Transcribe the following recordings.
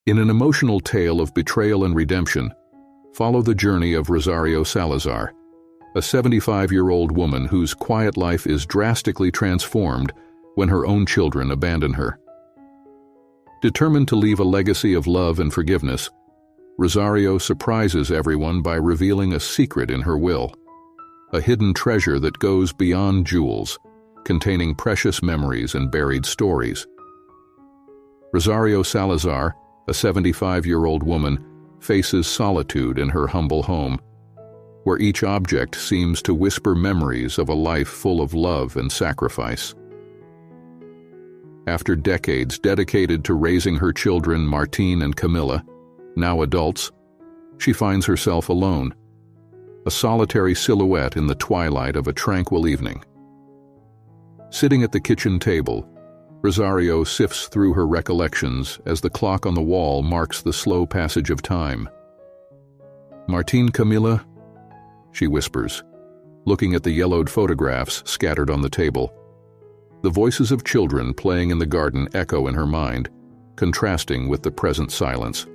In an emotional tale of betrayal and redemption, follow the journey of Rosario Salazar, a 75-year-old woman whose quiet life is drastically transformed when her own children abandon her. Determined to leave a legacy of love and forgiveness, Rosario surprises everyone by revealing a secret in her will, a hidden treasure that goes beyond jewels, containing precious memories and buried stories. Rosario Salazar, a 75-year-old woman, faces solitude in her humble home, where each object seems to whisper memories of a life full of love and sacrifice. After decades dedicated to raising her children, Martín and Camila, now adults, she finds herself alone, a solitary silhouette in the twilight of a tranquil evening. Sitting at the kitchen table, Rosario sifts through her recollections as the clock on the wall marks the slow passage of time. "Martín, Camila," she whispers, looking at the yellowed photographs scattered on the table. The voices of children playing in the garden echo in her mind, contrasting with the present silence.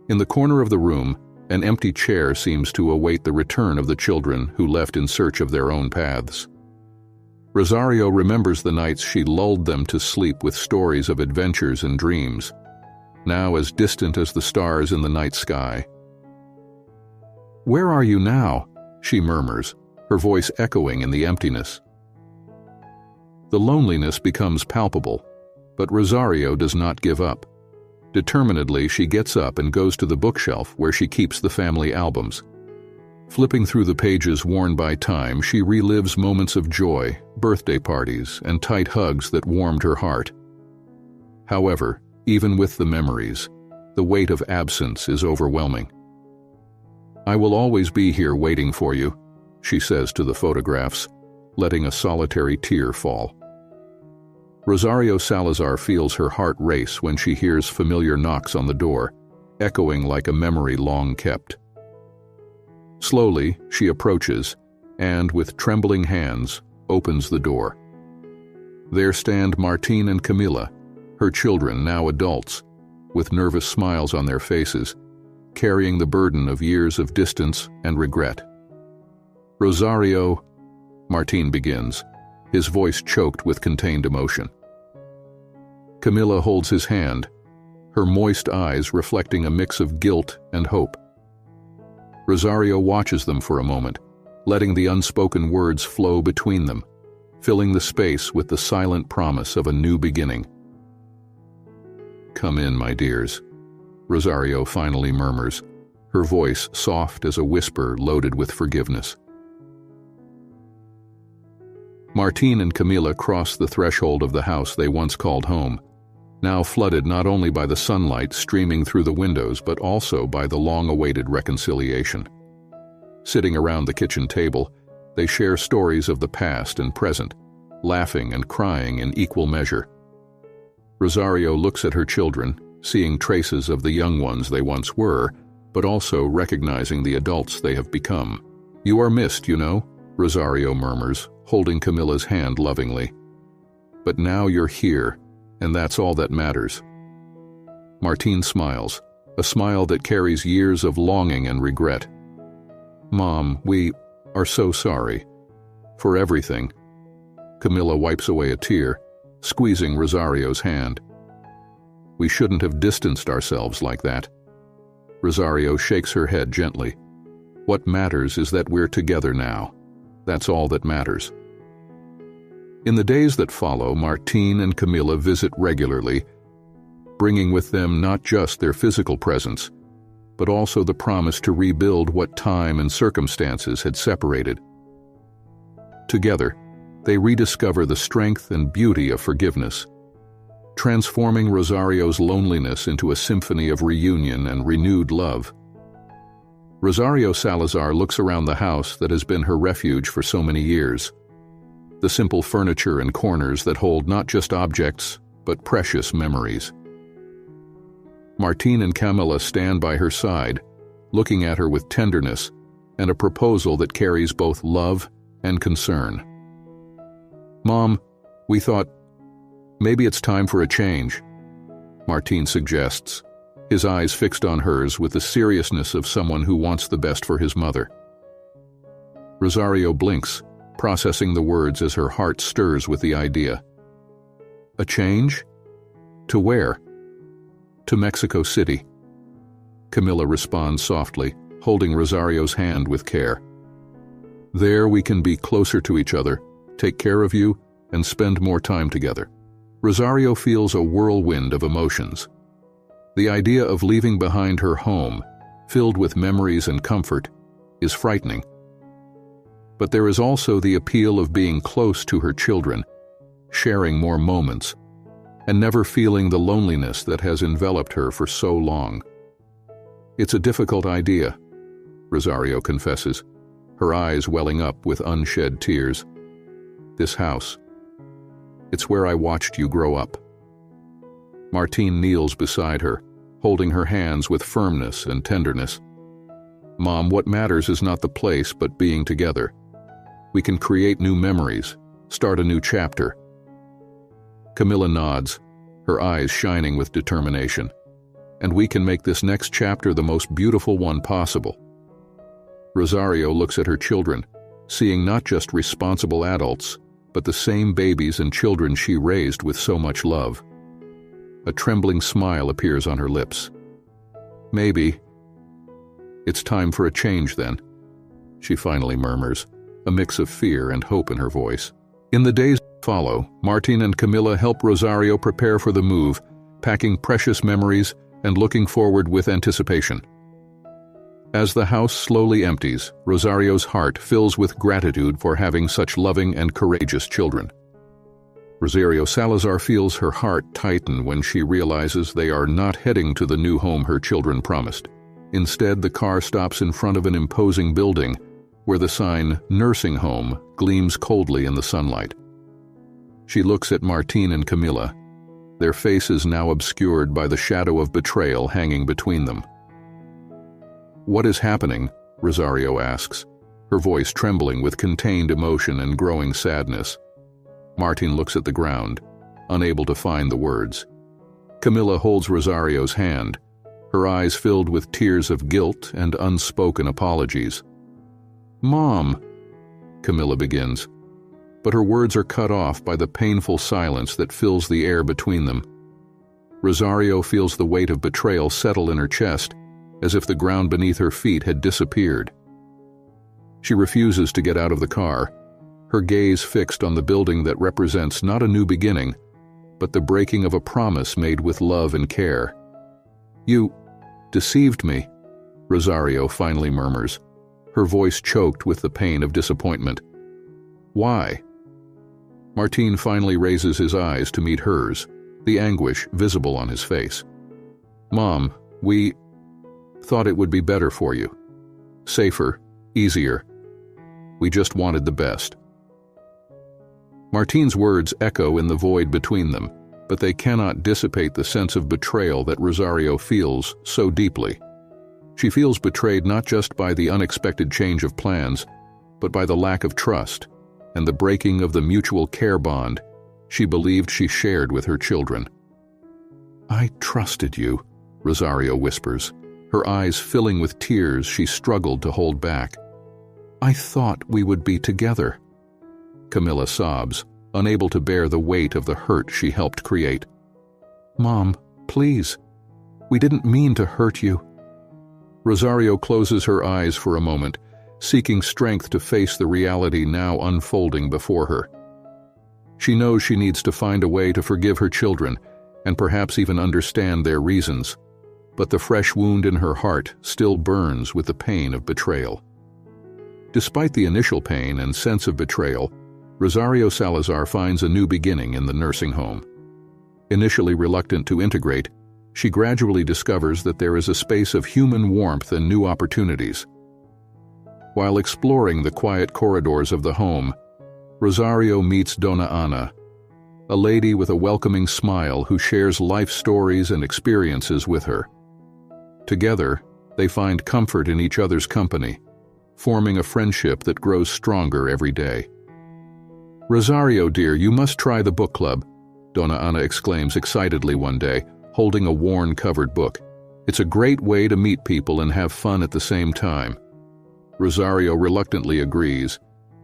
In the corner of the room, an empty chair seems to await the return of the children who left in search of their own paths. Rosario remembers the nights she lulled them to sleep with stories of adventures and dreams, now as distant as the stars in the night sky. "Where are you now?" she murmurs, her voice echoing in the emptiness. The loneliness becomes palpable, but Rosario does not give up. Determinedly, she gets up and goes to the bookshelf where she keeps the family albums. Flipping through the pages worn by time, she relives moments of joy, birthday parties, and tight hugs that warmed her heart. However, even with the memories, the weight of absence is overwhelming. "I will always be here waiting for you," she says to the photographs, letting a solitary tear fall. Rosario Salazar feels her heart race when she hears familiar knocks on the door, echoing like a memory long kept. Slowly, she approaches and, with trembling hands, opens the door. There stand Martín and Camila, her children now adults, with nervous smiles on their faces, carrying the burden of years of distance and regret. "Rosario," Martín begins, his voice choked with contained emotion. Camila holds his hand, her moist eyes reflecting a mix of guilt and hope. Rosario watches them for a moment, letting the unspoken words flow between them, filling the space with the silent promise of a new beginning. "Come in, my dears," Rosario finally murmurs, her voice soft as a whisper loaded with forgiveness. Martín and Camila cross the threshold of the house they once called home, now flooded not only by the sunlight streaming through the windows but also by the long-awaited reconciliation. Sitting around the kitchen table, they share stories of the past and present, laughing and crying in equal measure. Rosario looks at her children, seeing traces of the young ones they once were, but also recognizing the adults they have become. "You are missed, you know," Rosario murmurs, holding Camila's hand lovingly. "But now you're here, and that's all that matters." Martín smiles, a smile that carries years of longing and regret. "Mom, we are so sorry. For everything." Camila wipes away a tear, squeezing Rosario's hand. "We shouldn't have distanced ourselves like that." Rosario shakes her head gently. "What matters is that we're together now. That's all that matters." In the days that follow, Martín and Camila visit regularly, bringing with them not just their physical presence, but also the promise to rebuild what time and circumstances had separated. Together, they rediscover the strength and beauty of forgiveness, transforming Rosario's loneliness into a symphony of reunion and renewed love. Rosario Salazar looks around the house that has been her refuge for so many years. The simple furniture and corners that hold not just objects, but precious memories. Martín and Camila stand by her side, looking at her with tenderness and a proposal that carries both love and concern. "Mom, we thought maybe it's time for a change," Martín suggests, his eyes fixed on hers with the seriousness of someone who wants the best for his mother. Rosario blinks, processing the words as her heart stirs with the idea. A change? To where? To Mexico City. Camila responds softly, holding Rosario's hand with care. There we can be closer to each other, take care of you, and spend more time together. Rosario feels a whirlwind of emotions. The idea of leaving behind her home, filled with memories and comfort, is frightening. But there is also the appeal of being close to her children, sharing more moments, and never feeling the loneliness that has enveloped her for so long. It's a difficult idea, Rosario confesses, her eyes welling up with unshed tears. This house. It's where I watched you grow up. Martín kneels beside her, holding her hands with firmness and tenderness. Mom, what matters is not the place, but being together. We can create new memories, start a new chapter. Camila nods, her eyes shining with determination. And we can make this next chapter the most beautiful one possible. Rosario looks at her children, seeing not just responsible adults, but the same babies and children she raised with so much love. A trembling smile appears on her lips. Maybe it's time for a change then, she finally murmurs, a mix of fear and hope in her voice. In the days that follow, Martín and Camila help Rosario prepare for the move, packing precious memories and looking forward with anticipation. As the house slowly empties, Rosario's heart fills with gratitude for having such loving and courageous children. Rosario Salazar feels her heart tighten when she realizes they are not heading to the new home her children promised. Instead, the car stops in front of an imposing building where the sign "Nursing Home" gleams coldly in the sunlight. She looks at Martín and Camila, their faces now obscured by the shadow of betrayal hanging between them. What is happening? Rosario asks, her voice trembling with contained emotion and growing sadness. Martín looks at the ground, unable to find the words. Camila holds Rosario's hand, her eyes filled with tears of guilt and unspoken apologies. Mom, Camila begins, but her words are cut off by the painful silence that fills the air between them. Rosario feels the weight of betrayal settle in her chest, as if the ground beneath her feet had disappeared. She refuses to get out of the car, her gaze fixed on the building that represents not a new beginning, but the breaking of a promise made with love and care. You deceived me, Rosario finally murmurs, her voice choked with the pain of disappointment. Why? Martín finally raises his eyes to meet hers, the anguish visible on his face. Mom, we thought it would be better for you. Safer, easier. We just wanted the best. Martín's words echo in the void between them, but they cannot dissipate the sense of betrayal that Rosario feels so deeply. She feels betrayed not just by the unexpected change of plans, but by the lack of trust and the breaking of the mutual care bond she believed she shared with her children. I trusted you, Rosario whispers, her eyes filling with tears she struggled to hold back. I thought we would be together. Camila sobs, unable to bear the weight of the hurt she helped create. Mom, please. We didn't mean to hurt you. Rosario closes her eyes for a moment, seeking strength to face the reality now unfolding before her. She knows she needs to find a way to forgive her children and perhaps even understand their reasons, but the fresh wound in her heart still burns with the pain of betrayal. Despite the initial pain and sense of betrayal, Rosario Salazar finds a new beginning in the nursing home. Initially reluctant to integrate, she gradually discovers that there is a space of human warmth and new opportunities. While exploring the quiet corridors of the home, Rosario meets Dona Ana, a lady with a welcoming smile who shares life stories and experiences with her. Together, they find comfort in each other's company, forming a friendship that grows stronger every day. Rosario, dear, you must try the book club, Dona Ana exclaims excitedly one day, holding a worn-covered book. It's a great way to meet people and have fun at the same time. Rosario reluctantly agrees,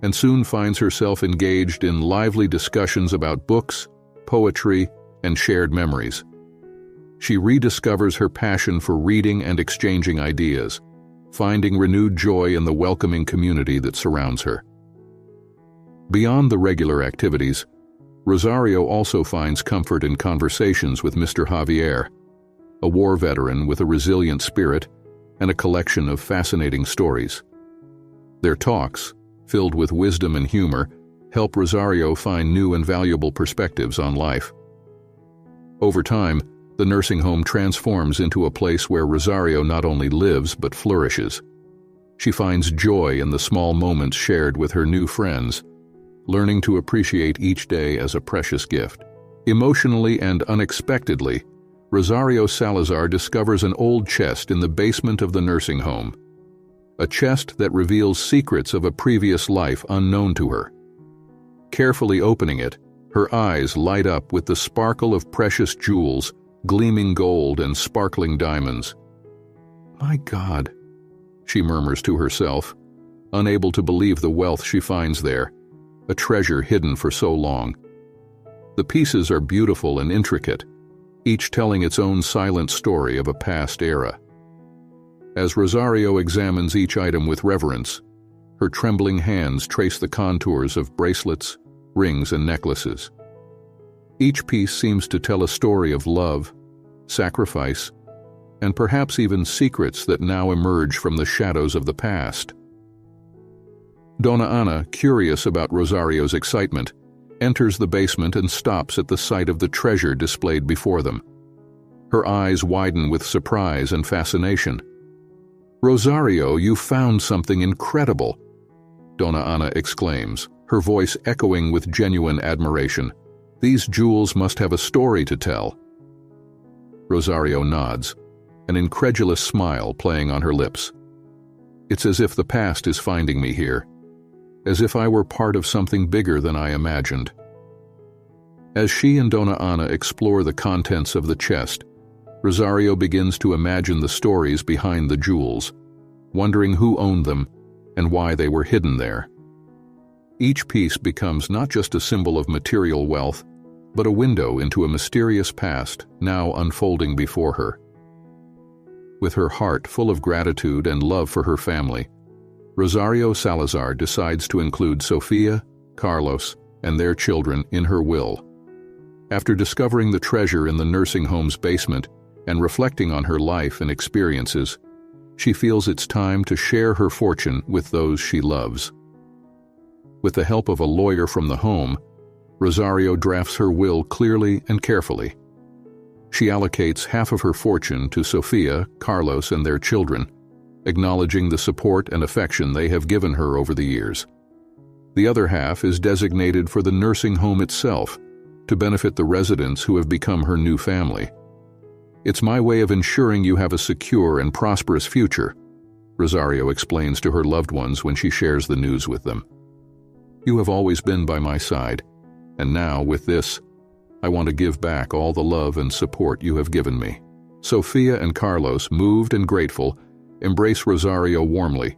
and soon finds herself engaged in lively discussions about books, poetry, and shared memories. She rediscovers her passion for reading and exchanging ideas, finding renewed joy in the welcoming community that surrounds her. Beyond the regular activities, Rosario also finds comfort in conversations with Mr. Javier, a war veteran with a resilient spirit and a collection of fascinating stories. Their talks, filled with wisdom and humor, help Rosario find new and valuable perspectives on life. Over time, the nursing home transforms into a place where Rosario not only lives but flourishes. She finds joy in the small moments shared with her new friends, learning to appreciate each day as a precious gift. Emotionally and unexpectedly, Rosario Salazar discovers an old chest in the basement of the nursing home, a chest that reveals secrets of a previous life unknown to her. Carefully opening it, her eyes light up with the sparkle of precious jewels, gleaming gold and sparkling diamonds. "My God," she murmurs to herself, unable to believe the wealth she finds there, a treasure hidden for so long. The pieces are beautiful and intricate, each telling its own silent story of a past era. As Rosario examines each item with reverence, her trembling hands trace the contours of bracelets, rings, and necklaces. Each piece seems to tell a story of love, sacrifice, and perhaps even secrets that now emerge from the shadows of the past. Donna Ana, curious about Rosario's excitement, enters the basement and stops at the sight of the treasure displayed before them. Her eyes widen with surprise and fascination. "Rosario, you found something incredible!" Donna Ana exclaims, her voice echoing with genuine admiration. "These jewels must have a story to tell." Rosario nods, an incredulous smile playing on her lips. "It's as if the past is finding me here, as if I were part of something bigger than I imagined." As she and Donna Ana explore the contents of the chest, Rosario begins to imagine the stories behind the jewels, wondering who owned them and why they were hidden there. Each piece becomes not just a symbol of material wealth, but a window into a mysterious past now unfolding before her. With her heart full of gratitude and love for her family, Rosario Salazar decides to include Sofia, Carlos, and their children in her will. After discovering the treasure in the nursing home's basement and reflecting on her life and experiences, she feels it's time to share her fortune with those she loves. With the help of a lawyer from the home, Rosario drafts her will clearly and carefully. She allocates half of her fortune to Sofia, Carlos, and their children, acknowledging the support and affection they have given her over the years. The other half is designated for the nursing home itself, to benefit the residents who have become her new family. "It's my way of ensuring you have a secure and prosperous future," Rosario explains to her loved ones when she shares the news with them. "You have always been by my side, and now, with this, I want to give back all the love and support you have given me." Sofia and Carlos, moved and grateful, embrace Rosario warmly,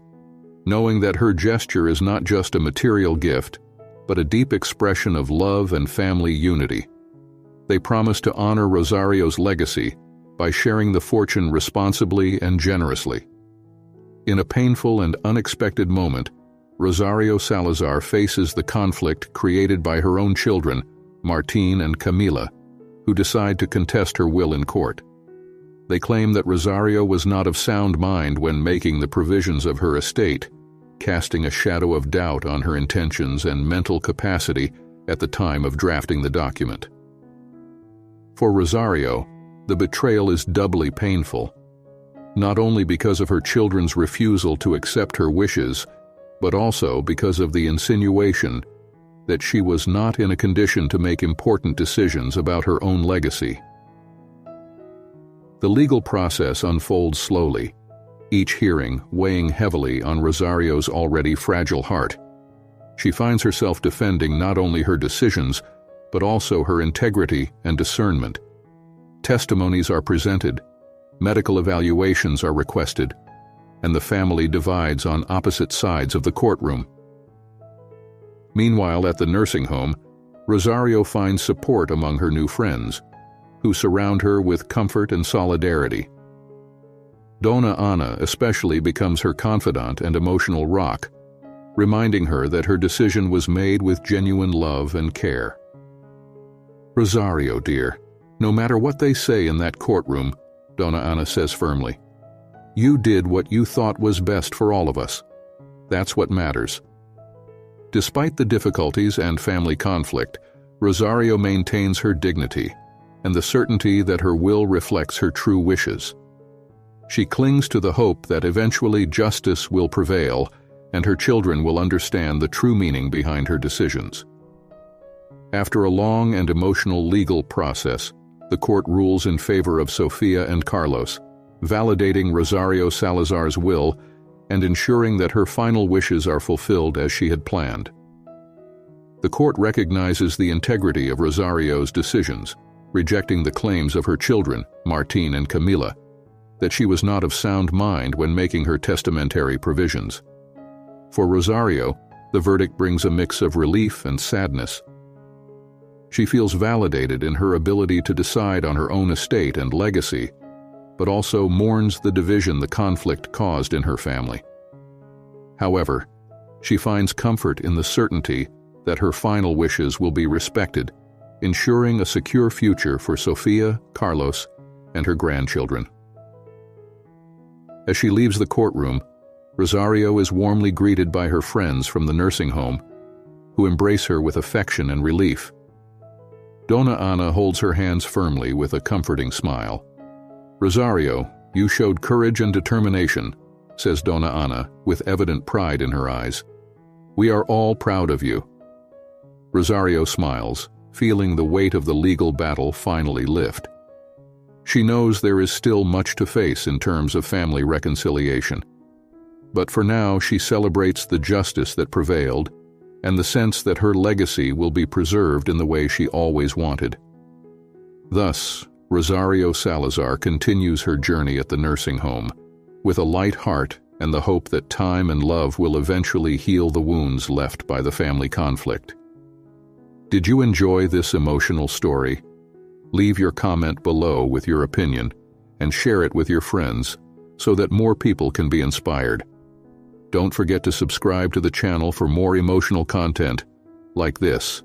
knowing that her gesture is not just a material gift, but a deep expression of love and family unity. They promise to honor Rosario's legacy by sharing the fortune responsibly and generously. In a painful and unexpected moment, Rosario Salazar faces the conflict created by her own children, Martín and Camila, who decide to contest her will in court. They claim that Rosario was not of sound mind when making the provisions of her estate, casting a shadow of doubt on her intentions and mental capacity at the time of drafting the document. For Rosario, the betrayal is doubly painful, not only because of her children's refusal to accept her wishes, but also because of the insinuation that she was not in a condition to make important decisions about her own legacy. The legal process unfolds slowly, each hearing weighing heavily on Rosario's already fragile heart. She finds herself defending not only her decisions, but also her integrity and discernment. Testimonies are presented, medical evaluations are requested, and the family divides on opposite sides of the courtroom. Meanwhile, at the nursing home, Rosario finds support among her new friends, who surround her with comfort and solidarity. Dona Ana especially becomes her confidant and emotional rock, reminding her that her decision was made with genuine love and care. "Rosario, dear, no matter what they say in that courtroom," Dona Ana says firmly, "you did what you thought was best for all of us. That's what matters." Despite the difficulties and family conflict, Rosario maintains her dignity and the certainty that her will reflects her true wishes. She clings to the hope that eventually justice will prevail and her children will understand the true meaning behind her decisions. After a long and emotional legal process, the court rules in favor of Sofia and Carlos, validating Rosario Salazar's will and ensuring that her final wishes are fulfilled as she had planned. The court recognizes the integrity of Rosario's decisions, rejecting the claims of her children, Martín and Camila, that she was not of sound mind when making her testamentary provisions. For Rosario, the verdict brings a mix of relief and sadness. She feels validated in her ability to decide on her own estate and legacy, but also mourns the division the conflict caused in her family. However, she finds comfort in the certainty that her final wishes will be respected, ensuring a secure future for Sofia, Carlos, and her grandchildren. As she leaves the courtroom, Rosario is warmly greeted by her friends from the nursing home, who embrace her with affection and relief. Dona Ana holds her hands firmly with a comforting smile. "Rosario, you showed courage and determination," says Dona Ana with evident pride in her eyes. "We are all proud of you." Rosario smiles, feeling the weight of the legal battle finally lift. She knows there is still much to face in terms of family reconciliation. But for now, she celebrates the justice that prevailed and the sense that her legacy will be preserved in the way she always wanted. Thus, Rosario Salazar continues her journey at the nursing home, with a light heart and the hope that time and love will eventually heal the wounds left by the family conflict. Did you enjoy this emotional story? Leave your comment below with your opinion and share it with your friends so that more people can be inspired. Don't forget to subscribe to the channel for more emotional content like this.